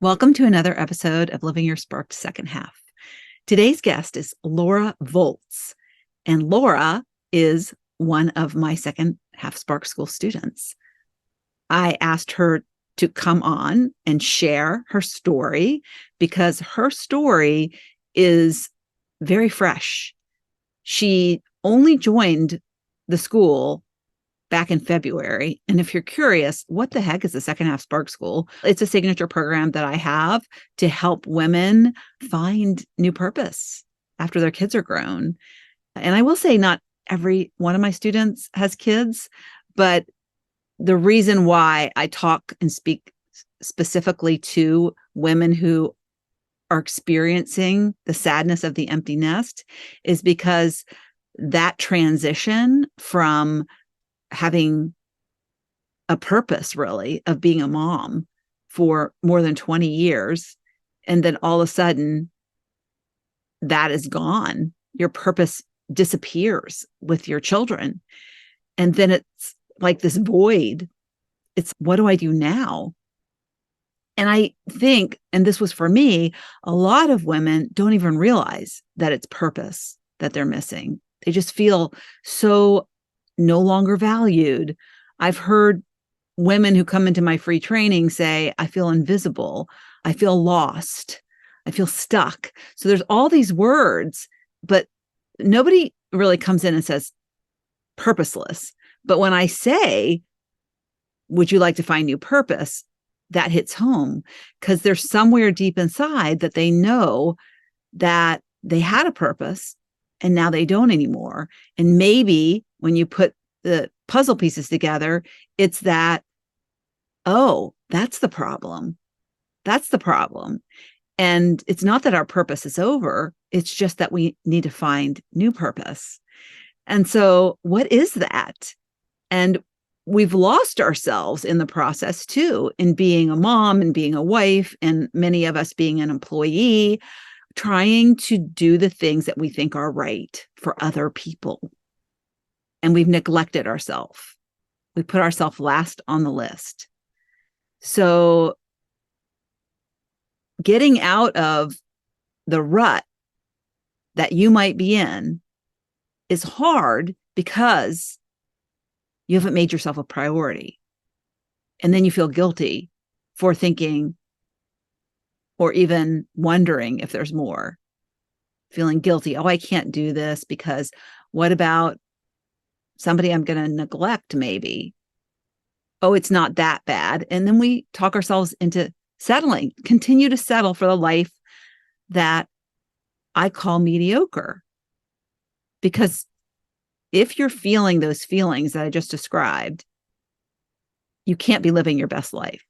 Welcome to another episode of Living Your Spark Second Half. Today's guest is Laura Volz, and Laura is one of my second half Spark School students. I asked her to come on and share her story because her story is very fresh. She only joined the school back in February. And if you're curious, what the heck is the Second Half Spark School? It's a signature program that I have to help women find new purpose after their kids are grown. And I will say, not every one of my students has kids, but the reason why I talk and speak specifically to women who are experiencing the sadness of the empty nest is because that transition from having a purpose, really, of being a mom for more than 20 years. And then all of a sudden, that is gone. Your purpose disappears with your children. And then it's like this void. It's, what do I do now? And I think, and this was for me, a lot of women don't even realize that it's purpose that they're missing. They just feel so no longer valued. I've heard women who come into my free training say, I feel invisible. I feel lost. I feel stuck. So there's all these words, but nobody really comes in and says purposeless. But when I say, would you like to find new purpose? That hits home because there's somewhere deep inside that they know that they had a purpose and now they don't anymore. And maybe when you put the puzzle pieces together, it's that, oh, that's the problem. That's the problem. And it's not that our purpose is over. It's just that we need to find new purpose. And so what is that? And we've lost ourselves in the process too, in being a mom and being a wife, and many of us being an employee, trying to do the things that we think are right for other people. And we've neglected ourselves. We put ourselves last on the list. So getting out of the rut that you might be in is hard because you haven't made yourself a priority. And then you feel guilty for thinking or even wondering if there's more. Feeling guilty. Oh, I can't do this because what about somebody I'm going to neglect maybe? Oh, it's not that bad. And then we talk ourselves into settling, continue to settle for the life that I call mediocre. Because if you're feeling those feelings that I just described, you can't be living your best life.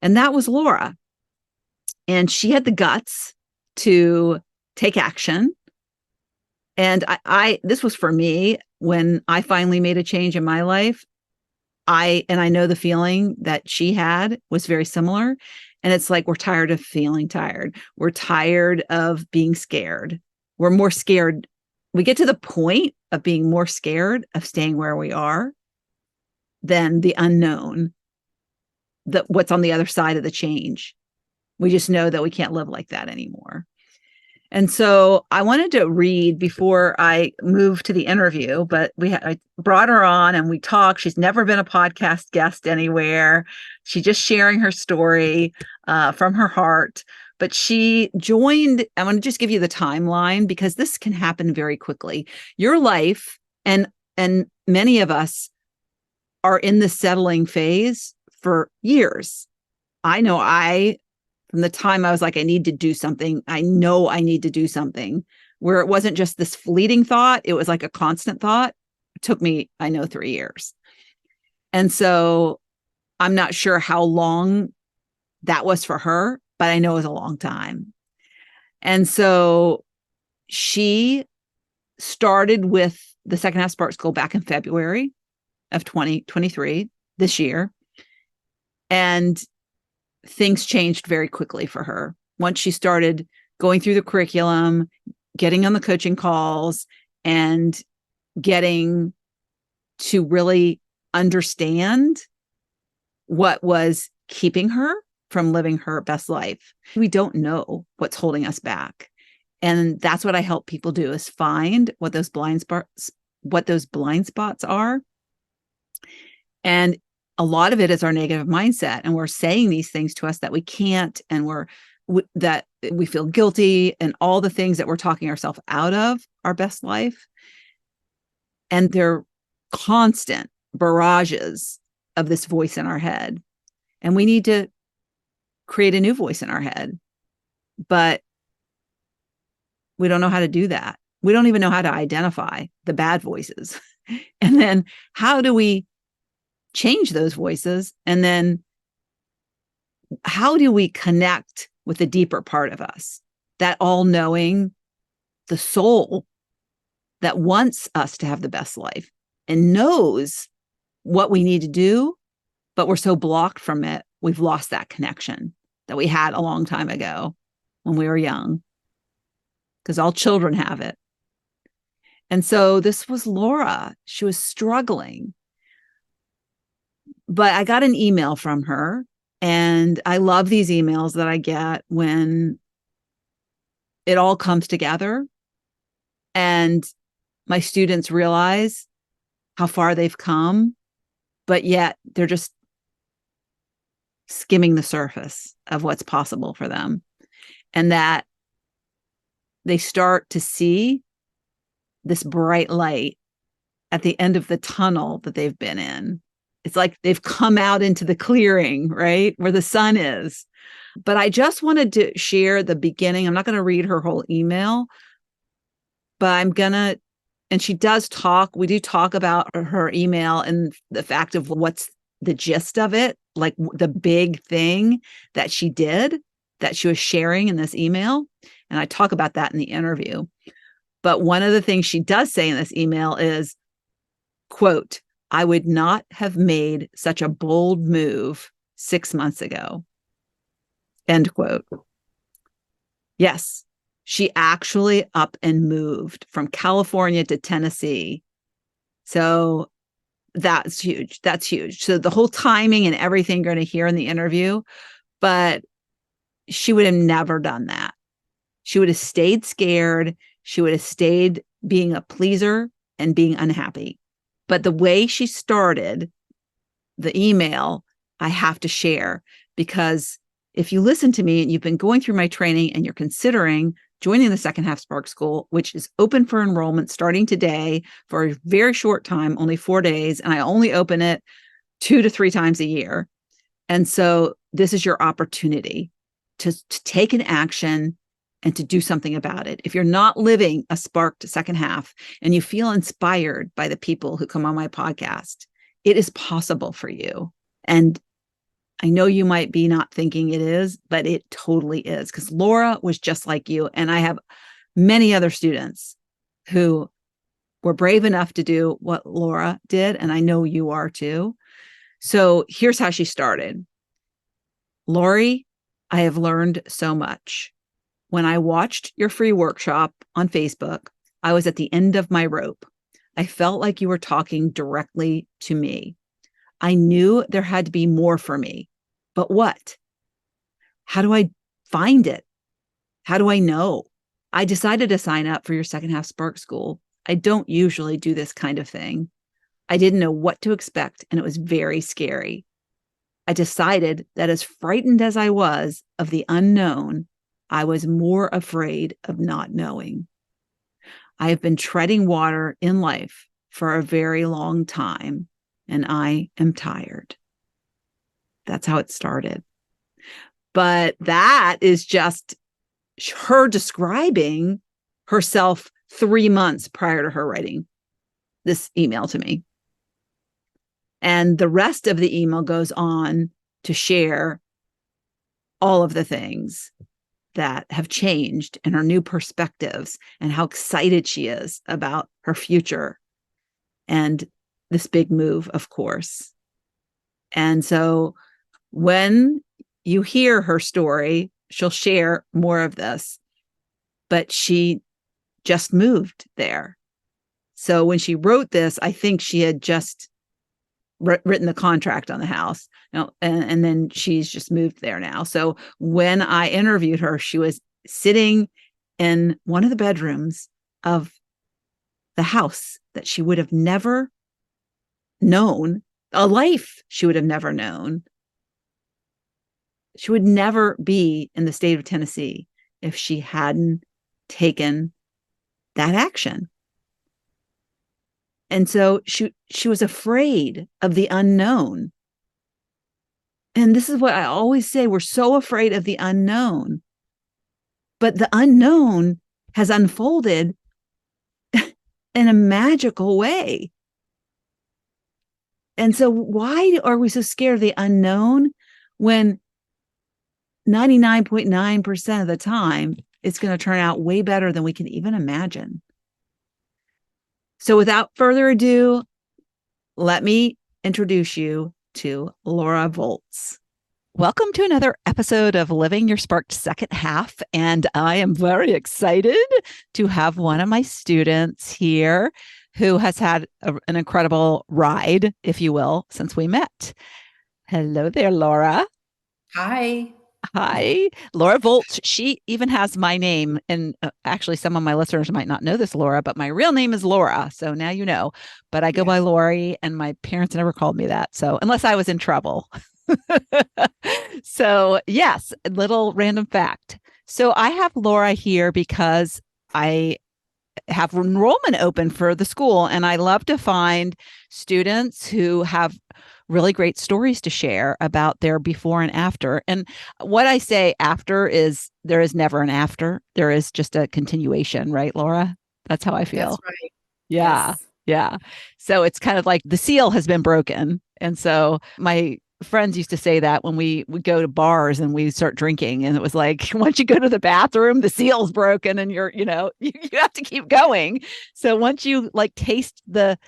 And that was Laura. And she had the guts to take action. And I this was for me when I finally made a change in my life. I know the feeling that she had was very similar. And it's like, we're tired of feeling tired. We're tired of being scared. We're more scared. We get to the point of being more scared of staying where we are than the unknown, that what's on the other side of the change. We just know that we can't live like that anymore. And so I wanted to read before I move to the interview, but I brought her on and we talked. She's never been a podcast guest anywhere. She's just sharing her story from her heart. But she joined, I want to just give you the timeline because this can happen very quickly. Your life, and many of us are in the settling phase for years. I know from the time I was like, I need to do something, I know I need to do something, where it wasn't just this fleeting thought, it was like a constant thought. It took me, 3 years. And so I'm not sure how long that was for her, but I know it was a long time. And so she started with the Second Half Spark School back in February of 2023, this year. And things changed very quickly for her. Once she started going through the curriculum, getting on the coaching calls, and getting to really understand what was keeping her from living her best life. We don't know what's holding us back. And that's what I help people do, is find what those blind spots are. And a lot of it is our negative mindset. And we're saying these things to us that we can't, and that we feel guilty, and all the things that we're talking ourselves out of our best life. And they're constant barrages of this voice in our head. And we need to create a new voice in our head. But we don't know how to do that. We don't even know how to identify the bad voices. And then how do we change those voices? And then how do we connect with the deeper part of us, that all-knowing, the soul that wants us to have the best life and knows what we need to do, but we're so blocked from it, we've lost that connection that we had a long time ago when we were young, because all children have it. And so this was Laura. She was struggling. But I got an email from her, and I love these emails that I get when it all comes together and my students realize how far they've come, but yet they're just skimming the surface of what's possible for them. And that they start to see this bright light at the end of the tunnel that they've been in. It's like they've come out into the clearing, right, where the sun is. But I just wanted to share the beginning. I'm not going to read her whole email, but I'm going to, and she does talk, we do talk about her email and the fact of what's the gist of it, like the big thing that she did, that she was sharing in this email. And I talk about that in the interview. But one of the things she does say in this email is, quote, "I would not have made such a bold move 6 months ago." End quote. Yes, she actually up and moved from California to Tennessee. So that's huge. That's huge. So the whole timing and everything you're going to hear in the interview, but she would have never done that. She would have stayed scared. She would have stayed being a pleaser and being unhappy. But the way she started the email, I have to share, because if you listen to me and you've been going through my training and you're considering joining the Second Half Spark School, which is open for enrollment starting today for a very short time, only 4 days, and I only open it 2 to 3 times a year. And so this is your opportunity to take an action and to do something about it. If you're not living a sparked second half and you feel inspired by the people who come on my podcast, it is possible for you. And I know you might be not thinking it is, but it totally is, because Laura was just like you. And I have many other students who were brave enough to do what Laura did. And I know you are too. So here's how she started. "Lori, I have learned so much. When I watched your free workshop on Facebook, I was at the end of my rope. I felt like you were talking directly to me. I knew there had to be more for me. But what? How do I find it? How do I know? I decided to sign up for your Second Half Spark School. I don't usually do this kind of thing. I didn't know what to expect, and it was very scary. I decided that as frightened as I was of the unknown, I was more afraid of not knowing. I have been treading water in life for a very long time, and I am tired." That's how it started. But that is just her describing herself 3 months prior to her writing this email to me. And the rest of the email goes on to share all of the things that have changed and her new perspectives and how excited she is about her future and this big move, of course. And so when you hear her story, she'll share more of this, but she just moved there. So when she wrote this, I think she had just written the contract on the house. and then she's just moved there now. So when I interviewed her, she was sitting in one of the bedrooms of the house that she would have never known, a life she would have never known. She would never be in the state of Tennessee if she hadn't taken that action. And so she was afraid of the unknown. And this is what I always say, we're so afraid of the unknown. But the unknown has unfolded in a magical way. And so why are we so scared of the unknown when 99.9% of the time it's going to turn out way better than we can even imagine? So without further ado, let me introduce you to Laura Volz. Welcome to another episode of Living Your Sparked Second Half. And I am very excited to have one of my students here who has had an incredible ride, if you will, since we met. Hello there, Laura. Hi. Hi, Laura Volz. She even has my name. And actually, some of my listeners might not know this, Laura, but my real name is Laura. So now you know. But I go by Lori, and my parents never called me that. So unless I was in trouble. So yes, a little random fact. So I have Laura here because I have enrollment open for the school, and I love to find students who have really great stories to share about their before and after. And what I say after is there is never an after. There is just a continuation, right, Laura? That's how I feel. That's right. Yeah. Yes. Yeah. So it's kind of like the seal has been broken. And so my friends used to say that when we would go to bars and we start drinking, and it was like, once you go to the bathroom, the seal's broken and you have to keep going. So once you like taste the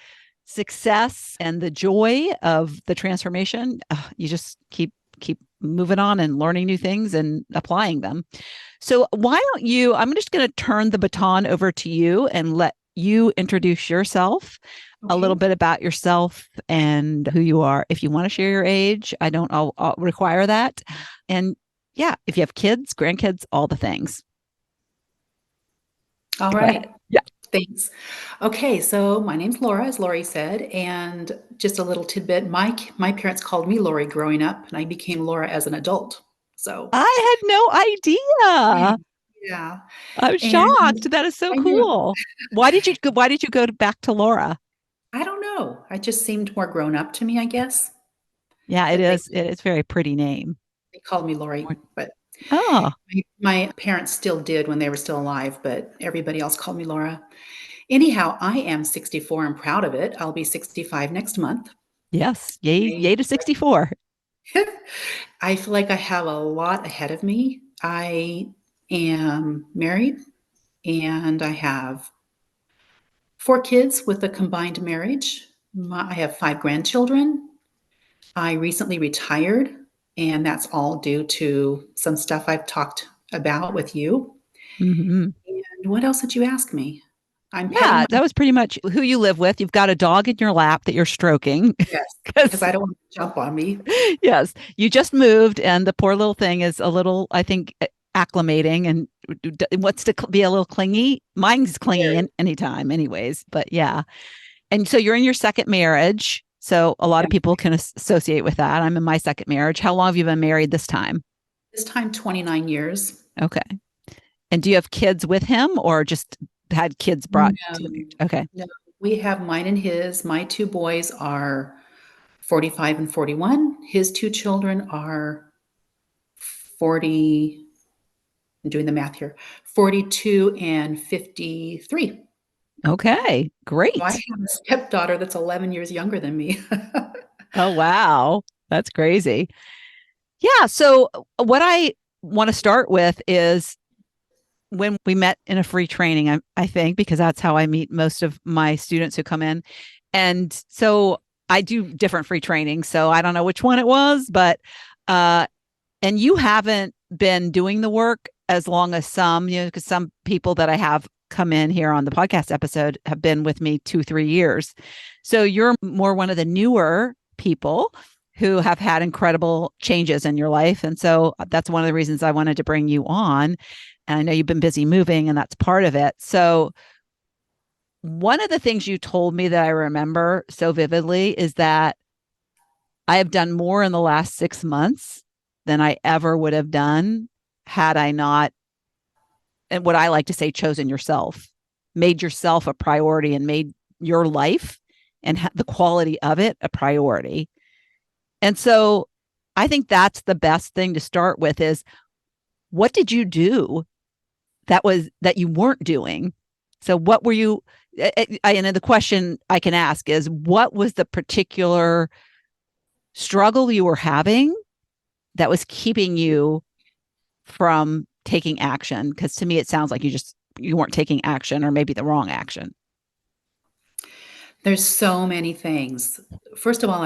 success and the joy of the transformation, you just keep moving on and learning new things and applying them. So why don't you, I'm just going to turn the baton over to you and let you introduce yourself, a little bit about yourself and who you are. If you want to share your age, I'll require that. And yeah, if you have kids, grandkids, all the things. All right. Yeah. Thanks. Okay, so my name's Laura, as Lori said, and just a little tidbit. My parents called me Lori growing up, and I became Laura as an adult. So I had no idea. yeah, I'm and shocked. That is so I know. cool. Why did you go back to Laura? I don't know. I just seemed more grown up to me, I guess. Yeah, it But is. It is a very pretty name. they called me Lori, but Oh, my parents still did when they were still alive, but everybody else called me Laura. Anyhow, I am 64 and proud of it. I'll be 65 next month. yes. Yay, yay to 64. I feel like I have a lot ahead of me. I am married and I have 4 kids with a combined marriage. I have 5 grandchildren. I recently retired, and that's all due to some stuff I've talked about with you. Mm-hmm. And what else did you ask me? I'm petting Yeah, my that was pretty much who you live with. You've got a dog in your lap that you're stroking. yes, because 'Cause, I don't want to jump on me. yes, you just moved, and the poor little thing is a little, I think, acclimating and wants to be a little clingy. Mine's clingy anytime, anyways. But yeah. And so you're in your second marriage. So a lot of people can associate with that. I'm in my second marriage. How long have you been married this time? This time, 29 years. Okay. And do you have kids with him or just had kids brought No, to the marriage? Okay. no. We have mine and his. My 2 boys are 45 and 41. His 2 children are 40, I'm doing the math here, 42 and 53. Okay. Great. So I have a stepdaughter that's 11 years younger than me. Oh, wow. That's crazy. Yeah. So what I want to start with is when we met in a free training, I think, because that's how I meet most of my students who come in. And so I do different free trainings. So I don't know which one it was, but, and you haven't been doing the work as long as some, because some people that I have come in here on the podcast episode have been with me 2-3 years. So you're more one of the newer people. who have had incredible changes in your life. And so that's one of the reasons I wanted to bring you on. And I know you've been busy moving, and that's part of it. So one of the things you told me that I remember so vividly is that I have done more in the last 6 months than I ever would have done had I not, and what I like to say, chosen yourself, made yourself a priority, and made your life and the quality of it a priority. And so I think that's the best thing to start with is, what did you do that you weren't doing? So what were you, and the question I can ask is, what was the particular struggle you were having that was keeping you from taking action? Because to me, it sounds like you weren't taking action, or maybe the wrong action. There's so many things. First of all,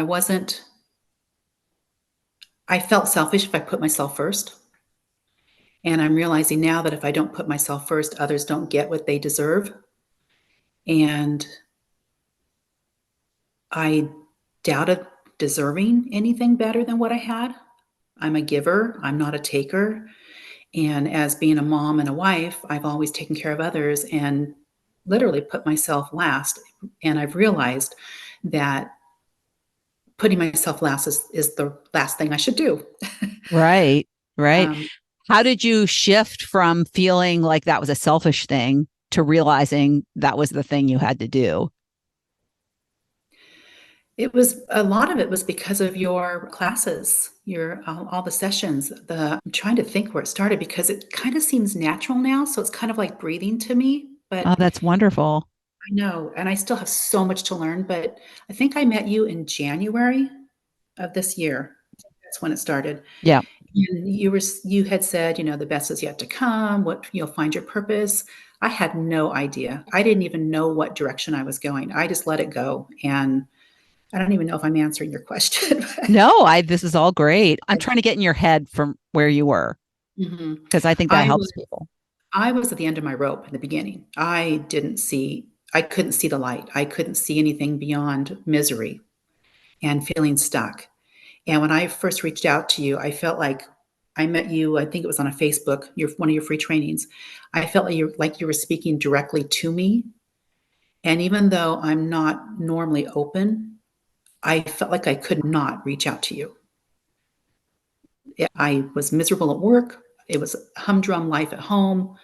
I felt selfish if I put myself first. And I'm realizing now that if I don't put myself first, others don't get what they deserve. And I doubted deserving anything better than what I had. I'm a giver, I'm not a taker. And as being a mom and a wife, I've always taken care of others and literally put myself last. And I've realized that putting myself last is the last thing I should do. Right. Right. um, How did you shift from feeling like that was a selfish thing to realizing that was the thing you had to do? a lot of it was because of your classes, your all the sessions. I'm trying to think where it started because it kind of seems natural now. So it's kind of like breathing to me, Oh, but that's wonderful. I know, and I still have so much to learn. But I think I met you in January of this year. That's when it started. Yeah. And you had said, the best is yet to come, what you'll find your purpose. I had no idea. I didn't even know what direction I was going. I just let it go. And I don't even know if I'm answering your question. No, this is all great. I'm trying to get in your head from where you were, Mhm. because I think that I helps was people. I was at the end of my rope in the beginning. I couldn't see the light. I couldn't see anything beyond misery and feeling stuck. And when I first reached out to you, I felt like I met you, I think it was on a Facebook, one of your free trainings. I felt like you were speaking directly to me. And even though I'm not normally open, I felt like I could not reach out to you. I was miserable at work. It was humdrum life at home,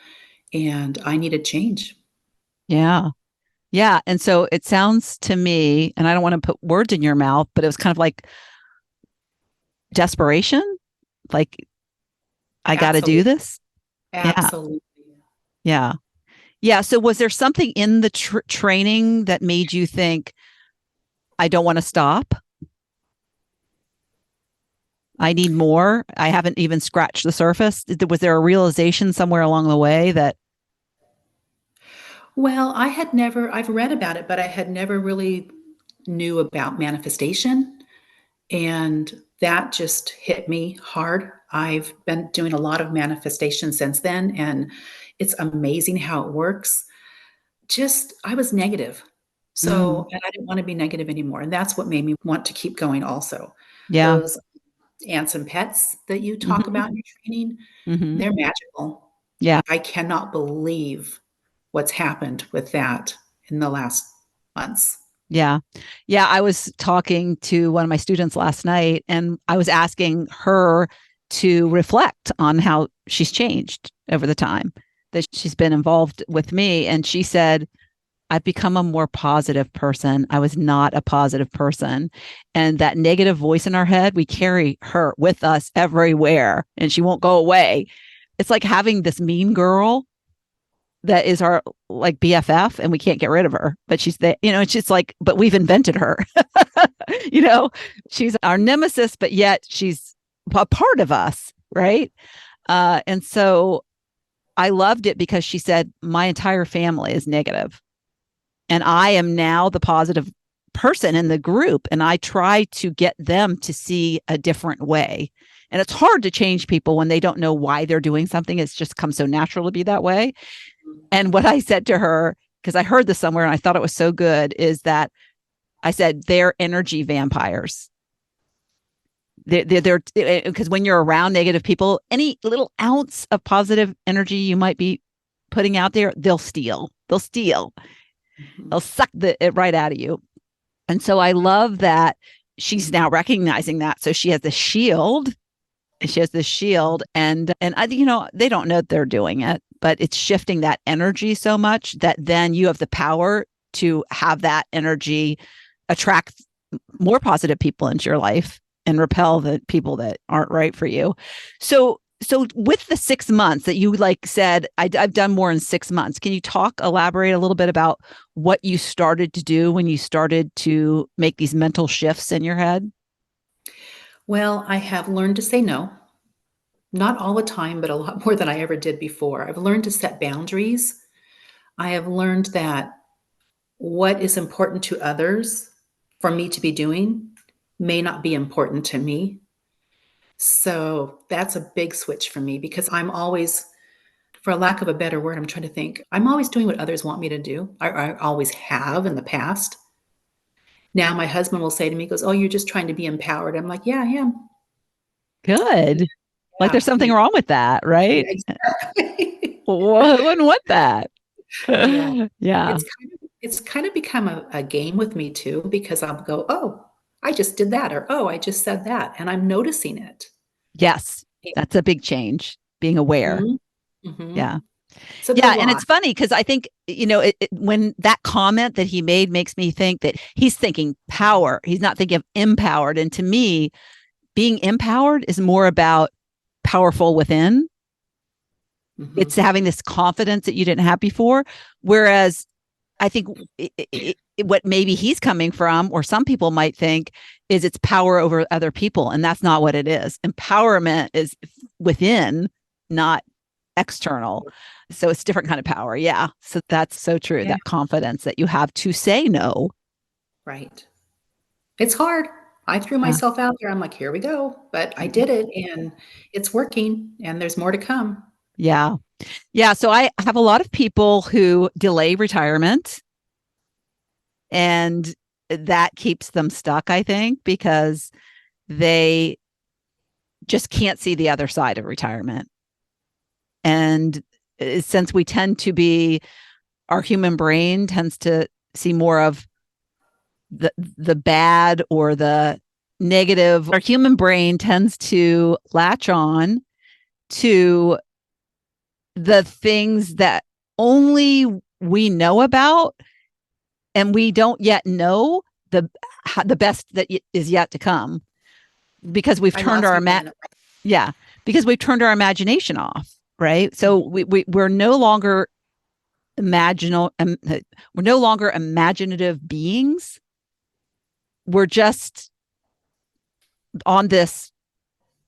and I needed change. Yeah. Yeah. And so it sounds to me, and I don't want to put words in your mouth, but it was kind of like desperation. Like, I got to do Absolutely. this. Yeah. Absolutely. Yeah. Yeah. So was there something in the training that made you think, I don't want to stop? I need more. I haven't even scratched the surface. Was there a realization somewhere along the way that, Well, I've read about it, but I had never really knew about manifestation. And that just hit me hard. I've been doing a lot of manifestation since then, and it's amazing how it works. I was negative. mm, And I didn't want to be negative anymore. And that's what made me want to keep going also. yeah. Those ants and pets that you talk Hmm. about in your training, Hmm. they're magical. Yeah. I cannot believe what's happened with that in the last months. Yeah. Yeah. I was talking to one of my students last night, and I was asking her to reflect on how she's changed over the time that she's been involved with me. And she said, I've become a more positive person. I was not a positive person. And that negative voice in our head, we carry her with us everywhere, and she won't go away. It's like having this mean girl that is our like BFF, and we can't get rid of her, but she's the, it's just like, but we've invented her. you know, she's our nemesis, but yet she's a part of us. Right. And so I loved it because she said, my entire family is negative, and I am now the positive person in the group. And I try to get them to see a different way. And it's hard to change people when they don't know why they're doing something. It's just come so natural to be that way. And what I said to her, because I heard this somewhere and I thought it was so good, is that I said, they're energy vampires. They're because when you're around negative people, any little ounce of positive energy you might be putting out there, they'll steal. They'll suck it right out of you. And so I love that she's now recognizing that. So she has the shield. And I, they don't know they're doing it, but it's shifting that energy so much that then you have the power to have that energy attract more positive people into your life and repel the people that aren't right for you. So with the 6 months that you said, I've done more in 6 months. Can you elaborate a little bit about what you started to do when you started to make these mental shifts in your head? Well, I have learned to say no. Not all the time, but a lot more than I ever did before. I've learned to set boundaries. I have learned that what is important to others for me to be doing may not be important to me. So that's a big switch for me because I'm always, for lack of a better word, I'm trying to think, I'm always doing what others want me to do. I always have in the past. Now my husband will say to me, he goes, "Oh, you're just trying to be empowered." I'm like, "Yeah, I am." Good. Like Yeah, there's something wrong with that, right? yeah, exactly. Well, I wouldn't want that. Yeah. Yeah. It's kind of become a game with me too, because I'll go, "Oh, I just did that," or, "Oh, I just said that," and I'm noticing it. Yes. That's a big change, being aware. Mhm, mhm. Yeah. It's a Yeah. big And loss. it's funny because I think, when that comment that he made makes me think that he's thinking power. He's not thinking of empowered. And to me, being empowered is more about powerful within. It's Mhm. having this confidence that you didn't have before. Whereas I think what maybe he's coming from, or some people might think, is it's power over other people. And that's not what it is. Empowerment is within, not external. So it's different kind of power. Yeah. So that's so true. Yeah, That confidence that you have to say no. right. It's hard. I threw Yeah. myself out there. I'm like, "Here we go," but I did it, and it's working, and there's more to come. Yeah. Yeah. So I have a lot of people who delay retirement, and that keeps them stuck, I think, because they just can't see the other side of retirement. And since we tend to be, our human brain tends to see more of the bad or the negative, our human brain tends to latch on to the things that only we know about, and we don't yet know the best that is yet to come, because we've I turned lost our you for a minute. yeah, because we've turned our imagination off, right? So Mhm. we're no longer we're no longer imaginative beings. We're just on this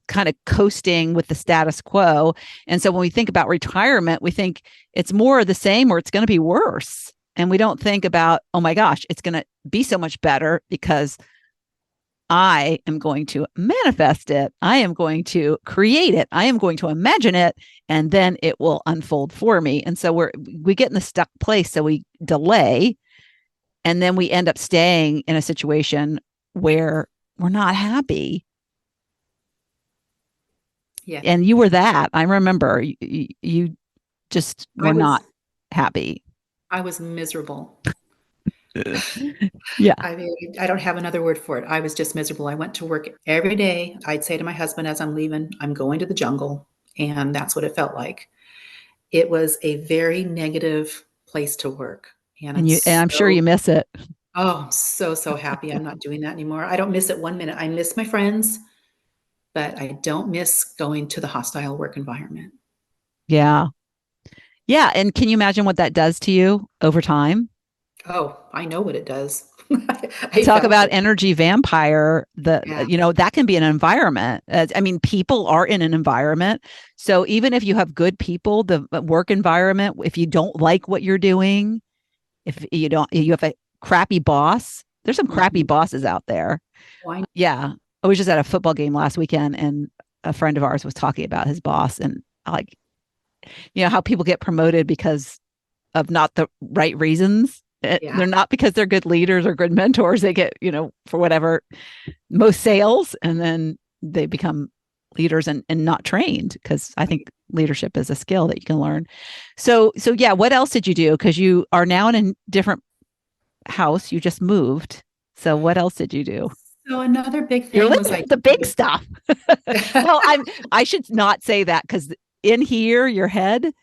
kind of coasting with the status quo. And so when we think about retirement, we think it's more of the same or it's going to be worse. And we don't think about, oh my gosh, it's going to be so much better because I am going to manifest it. I am going to create it. I am going to imagine it, and then it will unfold for me. And so we get in the stuck place. So we delay, and then we end up staying in a situation where we're not happy. Yeah. And you were that. I remember you just I were not was happy. I was miserable. Yeah. I mean, I don't have another word for it. I was just miserable. I went to work every day. I'd say to my husband as I'm leaving, "I'm going to the jungle," and that's what it felt like. It was a very negative place to work, and And I'm sure you miss it. I'm so, so happy I'm not doing that anymore. I don't miss it 1 minute. I miss my friends, but I don't miss going to the hostile work environment. Yeah. Yeah. And can you imagine what that does to you over time? Oh, I know what it does. I Talk felt about it. energy vampire. Yeah, That can be an environment. I mean, people are in an environment. So even if you have good people, the work environment, if you don't like what you're doing, if you have a crappy boss, there's some crappy mhm. bosses out there. Why Yeah. I was just at a football game last weekend, and a friend of ours was talking about his boss, and like, how people get promoted because of not the right reasons. yeah, They're not because they're good leaders or good mentors. They get, for whatever, most sales. And then they become leaders and not trained, because I think leadership is a skill that you can learn. So yeah, what else did you do? Because you are now in a different house. You just moved. So what else did you do? So another big You're thing was living the big stuff. Well, I should not say that, because in here, your head,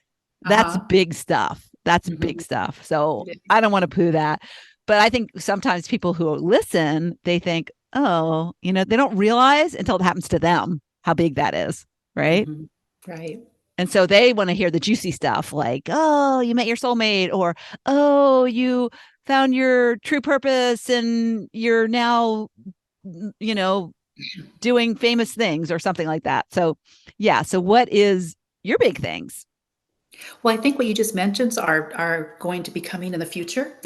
that's uh-huh. big stuff. That's big Mhm. stuff. So It I is. don't want to poo that. But I think sometimes people who listen, they think, oh, they don't realize until it happens to them how big that is. Right. Mhm. Right. And so they want to hear the juicy stuff like, oh, you met your soulmate, or, oh, you found your true purpose and you're now, you know, doing famous things or something like that. So, yeah. So, what is your big things? Well, I think what you just mentioned are going to be coming in the future.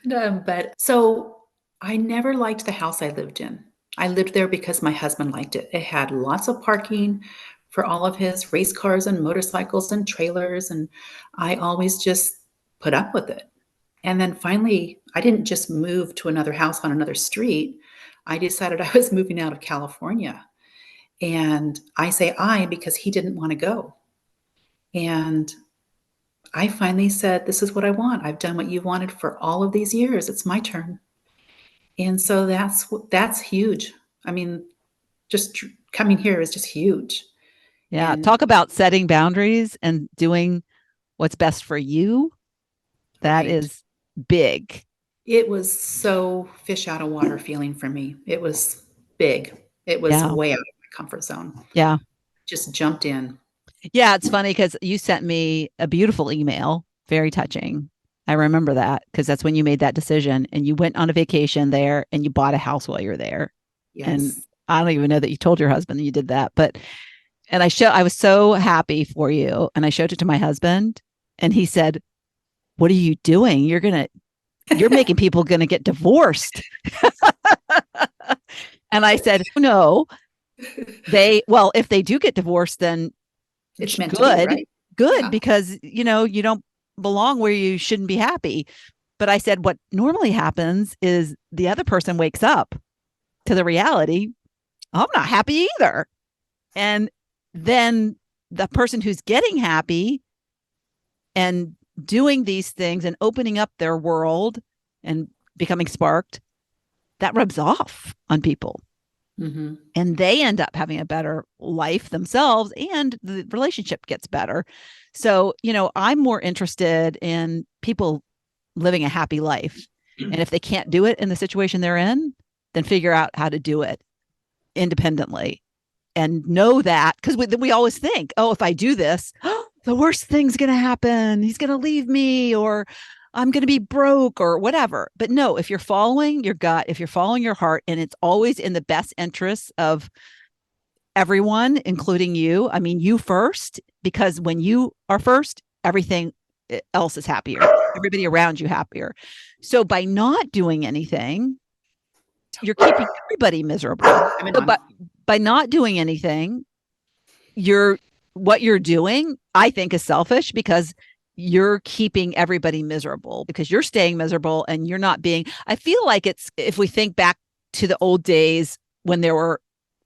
But so I never liked the house I lived in. I lived there because my husband liked it. It had lots of parking for all of his race cars and motorcycles and trailers, and I always just put up with it. And then finally, I didn't just move to another house on another street. I decided I was moving out of California. And I say I because he didn't want to go. And I finally said, "This is what I want. I've done what you wanted for all of these years. It's my turn." And so that's huge. I mean, just coming here is just huge. Yeah. And Talk about setting boundaries and doing what's best for you. That right. is big. It was so fish out of water feeling for me. It was big. It was Yeah. way out of my comfort zone. Yeah. Just jumped in. Yeah. It's funny because you sent me a beautiful email, very touching. I remember that because that's when you made that decision and you went on a vacation there and you bought a house while you were there. And Yes. I don't even know that you told your husband that you did that, but I was so happy for you. And I showed it to my husband and he said, what are you doing? You're making people going to get divorced. And I said, no, well, if they do get divorced, then It's meant to be, good, right? good, Yeah. because, you don't belong where you shouldn't be happy. But I said, what normally happens is the other person wakes up to the reality, I'm not happy either. And then the person who's getting happy and doing these things and opening up their world and becoming sparked, that rubs off on people. Mhm. And they end up having a better life themselves and the relationship gets better. So, I'm more interested in people living a happy life. And if they can't do it in the situation they're in, then figure out how to do it independently and know that, because we always think, oh, if I do this, the worst thing's going to happen. He's going to leave me, or I'm going to be broke, or whatever. But no, if you're following your gut, if you're following your heart, and it's always in the best interests of everyone, including you. I mean, you first, because when you are first, everything else is happier. Everybody around you happier. So by not doing anything, you're keeping everybody miserable. I'm in So on. by not doing anything, you're what you're doing, I think, is selfish, because you're keeping everybody miserable, because you're staying miserable and you're not being. I feel like it's, if we think back to the old days when there were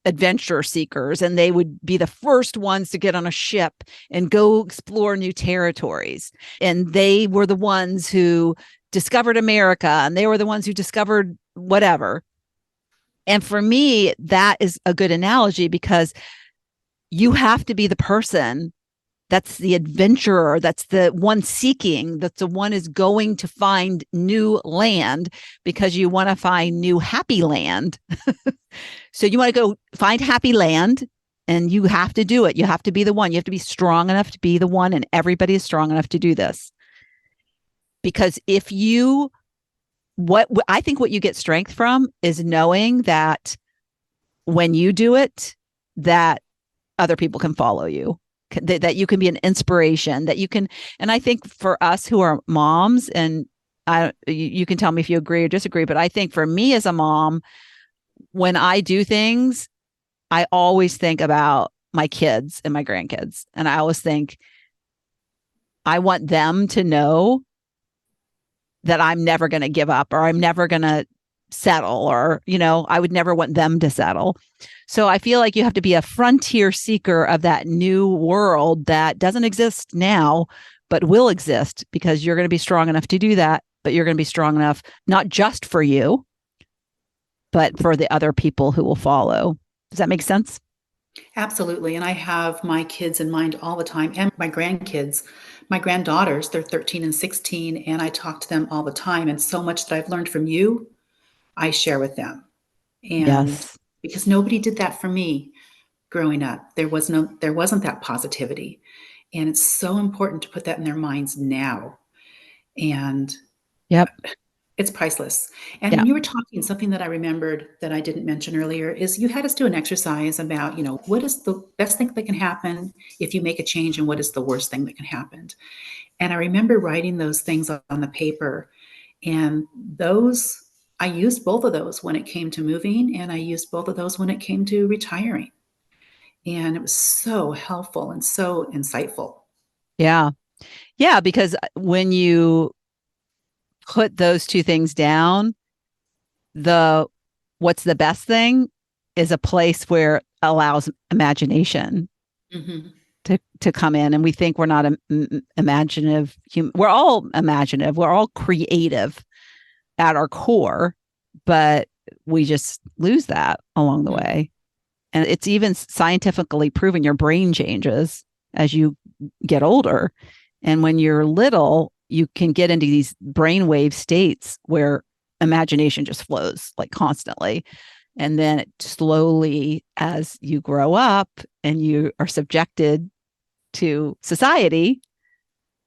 adventure seekers and they would be the first ones to get on a ship and go explore new territories, and they were the ones who discovered America, and they were the ones who discovered whatever. And for me, that is a good analogy, because you have to be the person that's the adventurer, that's the one seeking, that's the one is going to find new land, because you want to find new happy land. So you want to go find happy land, and you have to do it. You have to be the one. You have to be strong enough to be the one, and everybody is strong enough to do this. Because if you, what I think what you get strength from is knowing that when you do it, that other people can follow you, that you can be an inspiration, that you can. And I think for us who are moms, and you can tell me if you agree or disagree, but I think for me as a mom, when I do things, I always think about my kids and my grandkids. And I always think, I want them to know that I'm never going to give up, or I'm never going to settle, or, I would never want them to settle. So I feel like you have to be a frontier seeker of that new world that doesn't exist now, but will exist, because you're going to be strong enough to do that. But you're going to be strong enough, not just for you, but for the other people who will follow. Does that make sense? Absolutely. And I have my kids in mind all the time, and my grandkids. My granddaughters, they're 13 and 16, and I talk to them all the time. And so much that I've learned from you, I share with them. And Yes. because nobody did that for me growing up, there wasn't that positivity. And it's so important to put that in their minds now. And Yep. it's priceless. And Yeah. when you were talking, something that I remembered that I didn't mention earlier is you had us do an exercise about, what is the best thing that can happen if you make a change, and what is the worst thing that can happen. And I remember writing those things on the paper, and I used both of those when it came to moving, and I used both of those when it came to retiring. And it was so helpful and so insightful. Yeah. Yeah. Because when you put those two things down, the what's the best thing is a place where it allows imagination Mm-hmm. to come in. And we think we're not imaginative. We're all imaginative. We're all creative at our core, but we just lose that along the Mm-hmm. way. And it's even scientifically proven your brain changes as you get older. And when you're little, you can get into these brainwave states where imagination just flows like constantly. And then it slowly, as you grow up and you are subjected to society,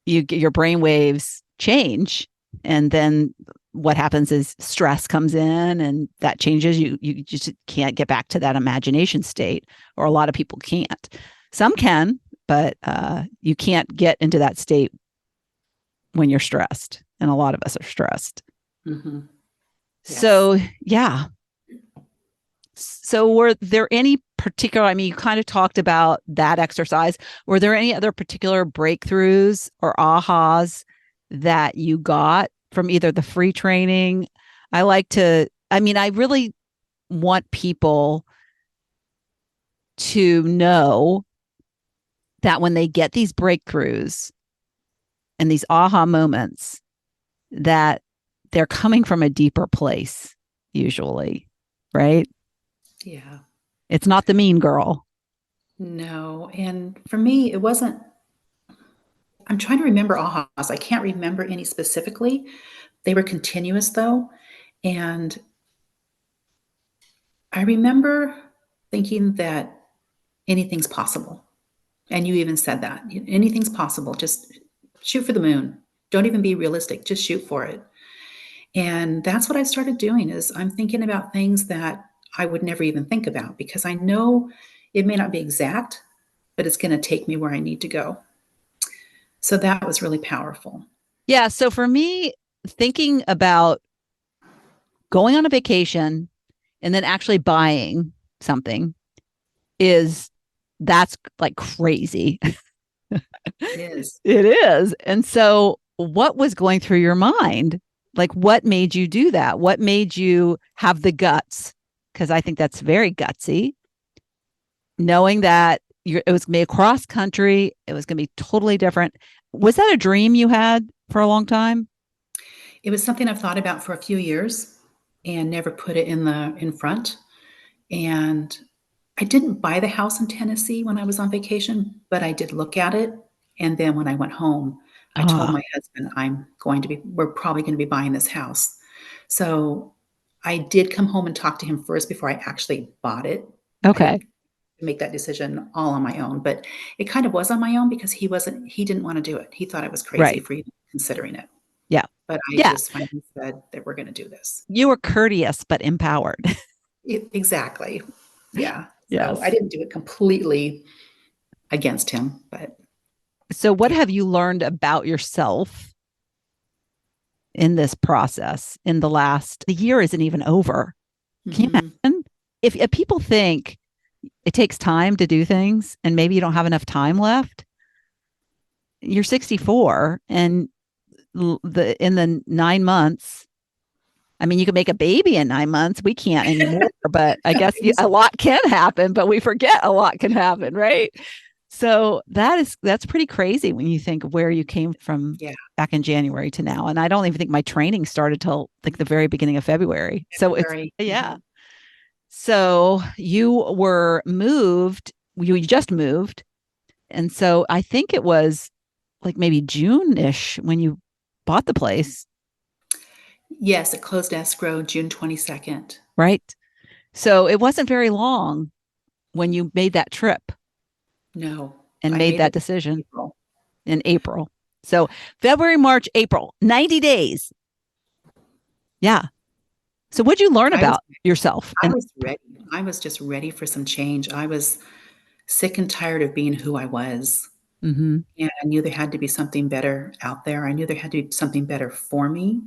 you get your brain waves change. And then what happens is stress comes in, and that changes. You just can't get back to that imagination state, or a lot of people can't. Some can, but you can't get into that state when you're stressed. And a lot of us are stressed. Mm-hmm. Yes. So, yeah. So were there any particular, I mean, you kind of talked about that exercise. Were there any other particular breakthroughs or ahas that you got from either the free training? I really want people to know that when they get these breakthroughs and these aha moments, that they're coming from a deeper place, usually, right? Yeah. It's not the mean girl. No. And for me, it wasn't, I'm trying to remember ahas. I can't remember any specifically. They were continuous though. And I remember thinking that anything's possible. And you even said that anything's possible. Just shoot for the moon. Don't even be realistic. Just shoot for it. And that's what I started doing is I'm thinking about things that I would never even think about, because I know it may not be exact, but it's going to take me where I need to go. So that was really powerful. Yeah. So for me, thinking about going on a vacation and then actually buying something is that's like crazy. It is. It is. And so, what was going through your mind? Like, what made you do that? What made you have the guts? Because I think that's very gutsy, knowing that it was going to be across country, it was going to be totally different. Was that a dream you had for a long time? It was something I've thought about for a few years and never put it in front. And I didn't buy the house in Tennessee when I was on vacation, but I did look at it. And then when I went home, I told Ah, my husband, we're probably going to be buying this house. So I did come home and talk to him first before I actually bought it. I okay. didn't make that decision all on my own, but it kind of was on my own because he didn't want to do it. He thought I was crazy Right. for even considering it. Yeah. But I Yeah. just finally said that we're going to do this. You were courteous but empowered. Exactly. Yeah. So I Yes. didn't do it completely against him, but So, what yeah. have you learned about yourself in this process in the year isn't even over? Can you Mhm. imagine? If people think it takes time to do things and maybe you don't have enough time left, you're 64, and in the 9 months I mean, you can make a baby in 9 months. We can't anymore, but I guess a Exactly. lot can happen, but we forget a lot can happen, right? So that's pretty crazy when you think of where you came from Yeah, back in January to now. And I don't even think my training started till like the very beginning of February. So it's February. yeah. So you were moved, you just moved. And so I think it was like maybe June-ish when you bought the place, Yes, it closed escrow June 22nd. right? So it wasn't very long when you made that trip No, and I made made that it in decision April. in April. So February, March, April, 90 days. Yeah. So what'd you learn I was about yourself? I And was ready. I was just ready for some change. I was sick and tired of being who I was, mm-hmm, and I knew there had to be something better out there. I knew there had to be something better for me,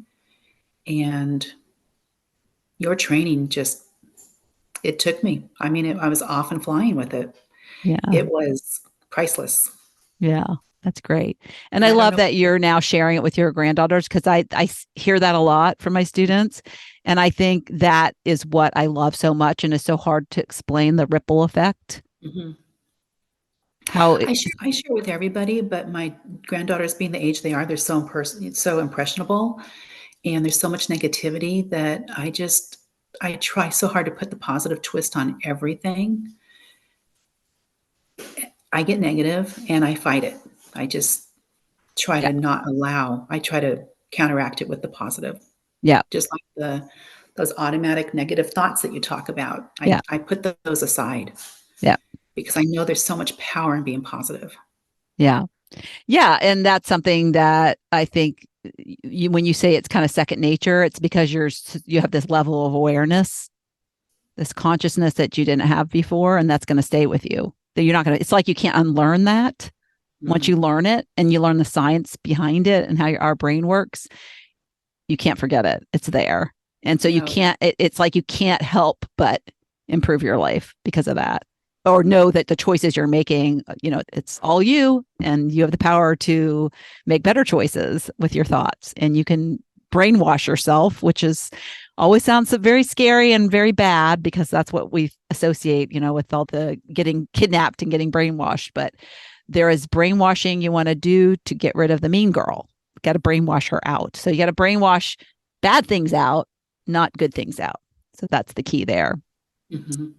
and your training just it took me. I mean, I was off and flying with it. yeah, It was priceless. yeah, that's great. And I I don't love know. that you're now sharing it with your granddaughters because hear that a lot from my students. And I think that is what I love so much. And it's so hard to explain the ripple effect. Mhm. How it, I share with everybody, but my granddaughters being the age they are, they're so impressionable, and there's so much negativity that I try so hard to put the positive twist on everything. I get negative and I fight it. I just try yeah, to not allow I try to counteract it with the positive. yeah, Just like those automatic negative thoughts that you talk about. yeah, I put those aside yeah, because I know there's so much power in being positive. yeah. Yeah, and that's something that I think when you say it's kind of second nature, it's because you have this level of awareness, this consciousness that you didn't have before, and that's going to stay with you. That you're not going to. It's like you can't unlearn that once Mhm. you learn it and you learn the science behind it and how our brain works. You can't forget it. It's there, and so you No. can't. It's like you can't help but improve your life because of that or know that the choices you're making, it's all you and you have the power to make better choices with your thoughts and you can brainwash yourself, which is always sounds very scary and very bad because that's what we associate, with all the getting kidnapped and getting brainwashed. But there is brainwashing you want to do to get rid of the mean girl. Got to brainwash her out. So you got to brainwash bad things out, not good things out. So that's the key there. Mhm.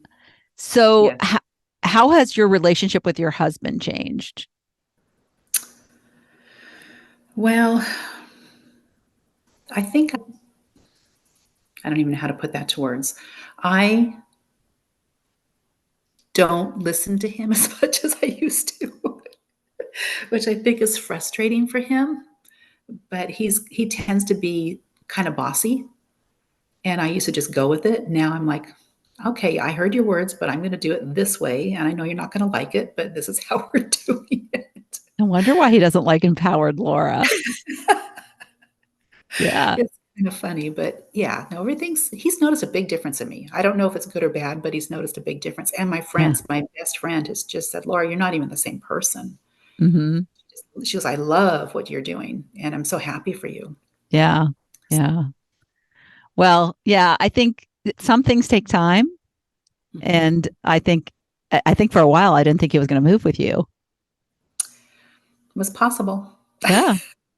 So, Yes. how has your relationship with your husband changed? Well, I think I don't even know how to put that to words. I don't listen to him as much as I used to, which I think is frustrating for him, but he tends to be kind of bossy, and I used to just go with it. Now I'm like, "Okay, I heard your words, but I'm gonna do it this way, and I know you're not gonna like it, but this is how we're doing it." I wonder why he doesn't like empowered Laura. Yeah. It's kind of funny, but yeah, no, he's noticed a big difference in me. I don't know if it's good or bad, but he's noticed a big difference. And Yeah. my best friend has just said, "Laura, you're not even the same person." Hmm. She goes, "I love what you're doing, and I'm so happy for you." Yeah. Yeah. Well, yeah, I think some things take time. Mhm. And I think for a while, I didn't think he was going to move with you. It was possible. Yeah.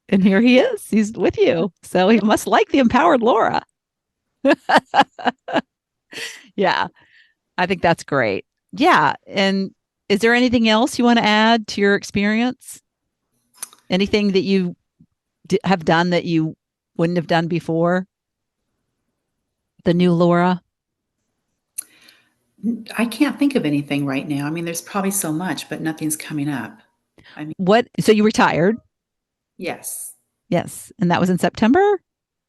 And here he is. He's with you. So he must like the empowered Laura. Yeah. I think that's great. Yeah. And is there anything else you want to add to your experience? Anything that you have done that you wouldn't have done before? The new Laura? I can't think of anything right now. I mean, there's probably so much, but nothing's coming up. I mean, What? So you retired? yes, Yes. And that was in September?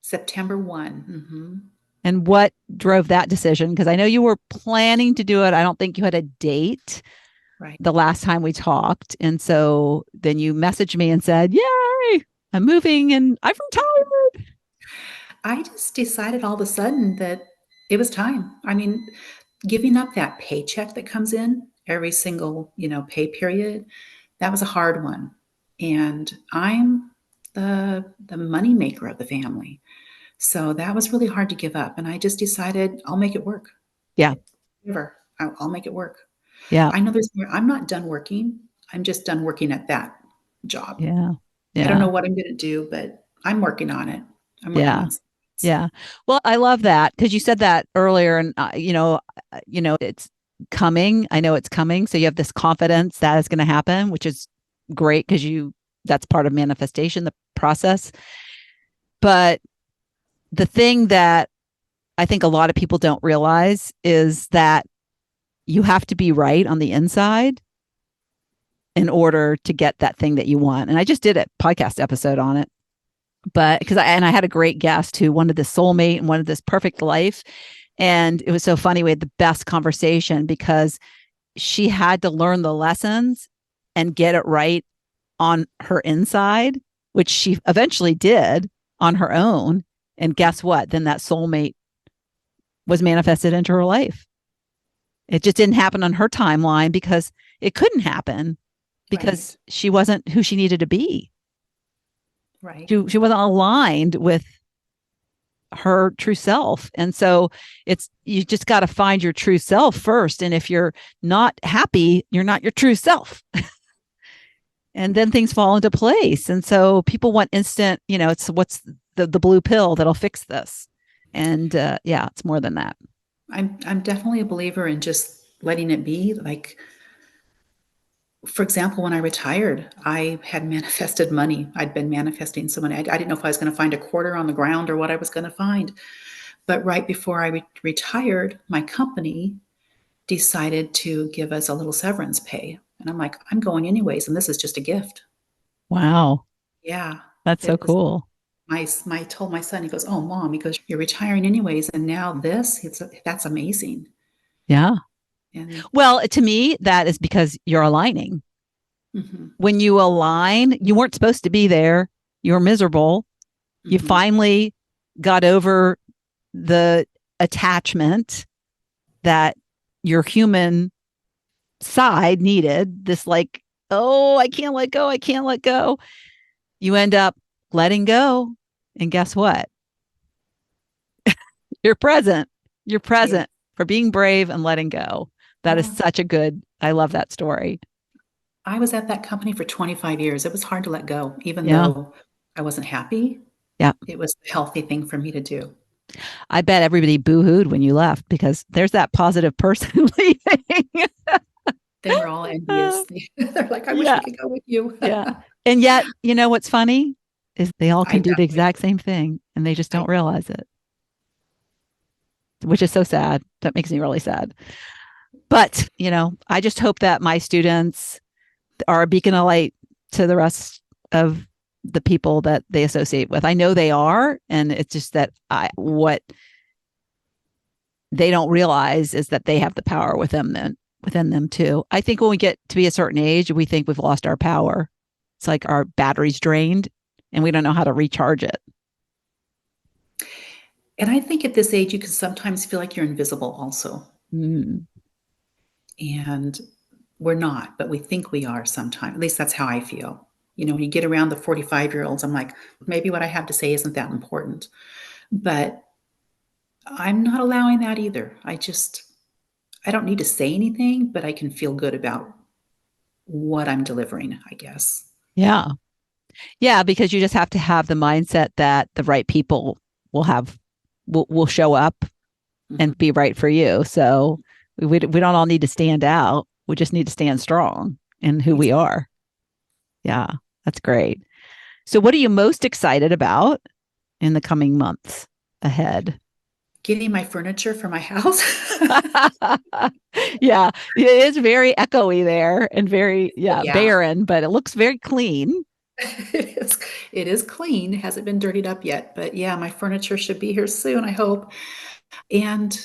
September 1. Mhm. And what drove that decision? Because I know you were planning to do it. I don't think you had a date Right. the last time we talked. And so then you messaged me and said, "Yay, I'm moving and I've retired." I just decided all of a sudden that it was time. I mean, giving up that paycheck that comes in every single, pay period, that was a hard one. And I'm the money maker of the family. So that was really hard to give up. And I just decided I'll make it work. Yeah. Never. I'll make it work. Yeah. I know there's more. I'm not done working. I'm just done working at that job. Yeah. I don't Yeah. know what I'm going to do, but I'm working on it. I'm working Yeah. on some things. Yeah. Well, I love that because you said that earlier and it's coming. I know it's coming. So you have this confidence that is going to happen, which is great because that's part of manifestation, the process. But the thing that I think a lot of people don't realize is that you have to be right on the inside in order to get that thing that you want. And I just did a podcast episode on it, but I had a great guest who wanted this soulmate and wanted this perfect life. And it was so funny. We had the best conversation because she had to learn the lessons and get it right on her inside, which she eventually did on her own. And guess what? Then that soulmate was manifested into her life. It just didn't happen on her timeline because it couldn't happen because Right. she wasn't who she needed to be. Right. She wasn't aligned with her true self. And so you just got to find your true self first. And if you're not happy, you're not your true self. And then things fall into place. And so people want instant, it's what's the blue pill that'll fix this. And yeah, it's more than that. I'm definitely a believer in just letting it be. Like, for example, when I retired, I had manifested money. I'd been manifesting some money. I didn't know if I was going to find a quarter on the ground or what I was going to find. But right before I retired, my company decided to give us a little severance pay. And I'm like, I'm going anyways. And this is just a gift. Wow. Yeah. That's so It was cool. my told my son, he goes, "Oh, mom," he goes, "you're retiring anyways. And now that's amazing." Yeah. And Well, to me, that is because you're aligning. mhm, When you align, you weren't supposed to be there. You're miserable. You mhm, finally got over the attachment that your human side needed. This, like, oh, I can't let go. I can't let go. You end up letting go. And guess what? You're present. You're yeah, present for being brave and letting go. That is yeah. such a good, I love that story. I was at that company for 25 years. It was hard to let go, even Yeah. though I wasn't happy. Yeah. It was a healthy thing for me to do. I bet everybody boo-hooed when you left because there's that positive person leaving. They were all envious. They're like, "I wish we Yeah. could go with you." Yeah. And yet, what's funny is they all I can do the definitely exact same thing and they just I don't realize it, which is so sad. That makes me really sad. But, I just hope that my students are a beacon of light to the rest of the people that they associate with. I know they are. And it's just that what they don't realize is that they have the power within them too. I think when we get to be a certain age, we think we've lost our power. It's like our battery's drained and we don't know how to recharge it. and I think at this age, you can sometimes feel like you're invisible also, Mm, and we're not, but we think we are sometimes. At least that's how I feel. When you get around the 45-year-olds, I'm like, maybe what I have to say isn't that important. But I'm not allowing that either. I don't need to say anything, but I can feel good about what I'm delivering, I guess. yeah. Yeah. Because you just have to have the mindset that the right people will show up and Mhm. be right for you. So we don't all need to stand out. We just need to stand strong in who we Exactly. are. Yeah. That's great. So what are you most excited about in the coming months ahead? Getting my furniture for my house. Yeah, it is very echoey there and very, Oh, yeah, yeah. barren, but it looks very clean. It is clean, hasn't been dirtied up yet, but yeah, my furniture should be here soon, I hope, and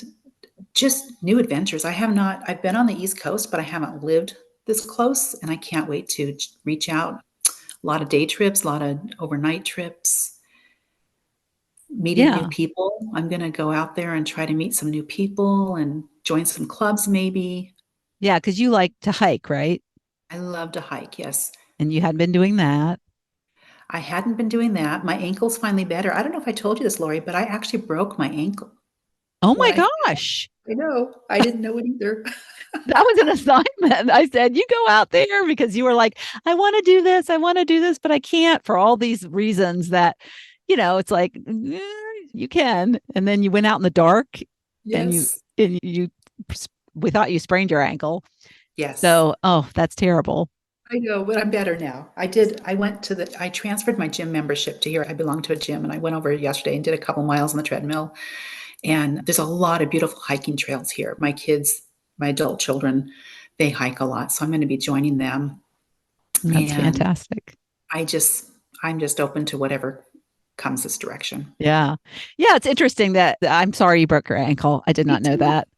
just new adventures. I've been on the East Coast, but I haven't lived this close, and I can't wait to reach out. A lot of day trips, a lot of overnight trips, meeting new Yeah. people. I'm gonna go out there and try to meet some new people and join some clubs maybe. Yeah, because you like to hike, right? I love to hike, yes. And you had been doing that. I hadn't been doing that. My ankle's finally better. I don't know if I told you this, Lori, but I actually broke my ankle Oh when my I gosh. I know. I didn't know it either. That was an assignment. I said, you go out there because you were like, I want to do this. I want to do this, but I can't for all these reasons that, it's like, you can. And then you went out in the dark and Yes. we thought you sprained your ankle. Yes. So, oh, that's terrible. I know, but I'm better now. I transferred my gym membership to here. I belong to a gym and I went over yesterday and did a couple miles on the treadmill. And there's a lot of beautiful hiking trails here. My kids, my adult children, they hike a lot. So I'm going to be joining them. That's And fantastic. I just, I'm just open to whatever comes this direction. Yeah. Yeah. It's interesting that I'm sorry you broke your ankle. I did Me not know too. that.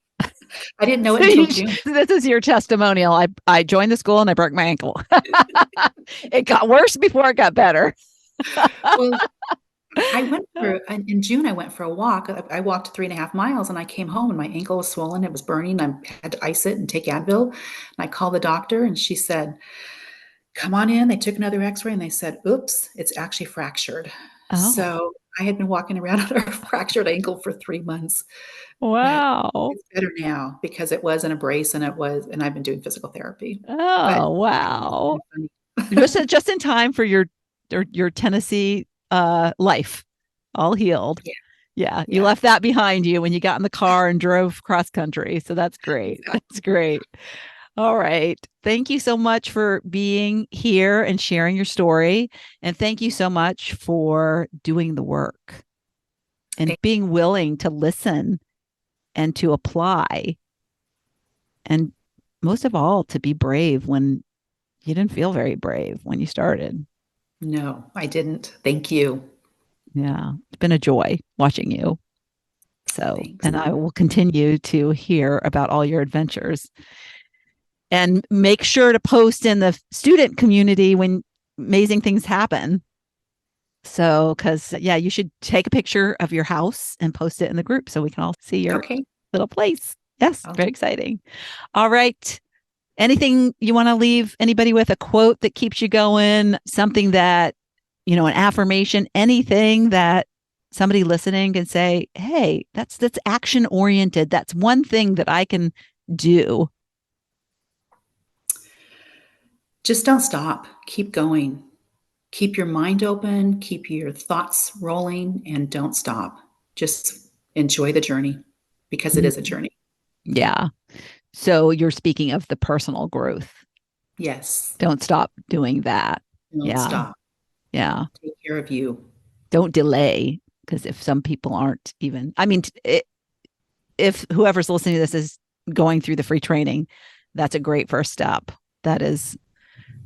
I didn't know it until June. This is your testimonial. I joined the school and I broke my ankle. It got worse before it got better. Well, in June, I went for a walk. I walked 3.5 miles and I came home and my ankle was swollen. It was burning. I had to ice it and take Advil. And I called the doctor and she said, come on in. They took another x-ray and they said, oops, it's actually fractured. Oh, So I had been walking around on a fractured ankle for 3 months, but wow. it's better now because it was in a brace and I've been doing physical therapy. But Oh, it's wow. kind of Just in time for your Tennessee life, all healed. funny. Yeah, you Yeah, left that behind you when you got in the car and drove cross country. So that's great. exactly. That's great. All right. Thank you so much for being here and sharing your story. And thank you so much for doing the work and being willing to listen and to apply. And most of all, to be brave when you didn't feel very brave when you started. No, I didn't. Thank you. Yeah, it's been a joy watching you. So, Thanks. and I will continue to hear about all your adventures and make sure to post in the student community when amazing things happen. So, because, yeah, you should take a picture of your house and post it in the group so we can all see your Okay. little place. Yes, I'll very do. exciting. All right. Anything you want to leave anybody with? A quote that keeps you going, something that, an affirmation, anything that somebody listening can say, hey, that's action oriented. That's one thing that I can do. Just don't stop. Keep going. Keep your mind open, keep your thoughts rolling, and don't stop. Just enjoy the journey because it is a journey. Yeah. So you're speaking of the personal growth. Yes. Don't stop doing that. Don't Yeah. stop. Yeah. Take care of you. Don't delay, because if some people aren't even, if whoever's listening to this is going through the free training, that's a great first step. That is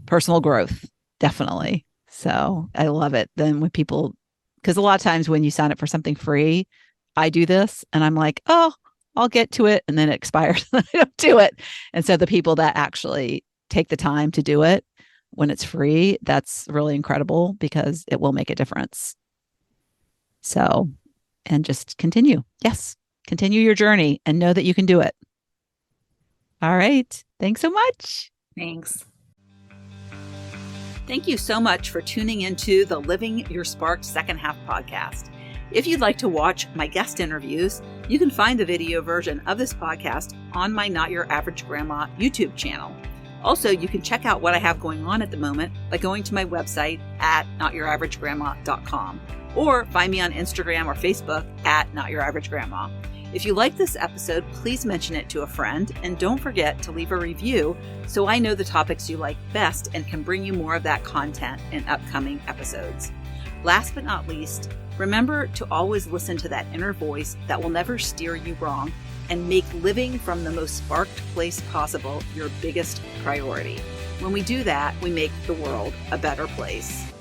personal growth. Definitely. So I love it. Then when people, because a lot of times when you sign up for something free, I do this and I'm like, oh, I'll get to it. And then it expires and I don't do it. And so the people that actually take the time to do it when it's free, that's really incredible because it will make a difference. So, and just continue. Yes. Continue your journey and know that you can do it. All right. Thanks so much. Thanks. Thank you so much for tuning into the Living Your Spark Second Half podcast. If you'd like to watch my guest interviews, you can find the video version of this podcast on my Not Your Average Grandma YouTube channel. Also, you can check out what I have going on at the moment by going to my website at notyouraverage.grandma.com or find me on Instagram or Facebook at Not Your Average Grandma. If you like this episode, please mention it to a friend and don't forget to leave a review so I know the topics you like best and can bring you more of that content in upcoming episodes. Last but not least, remember to always listen to that inner voice that will never steer you wrong and make living from the most sparked place possible your biggest priority. When we do that, we make the world a better place.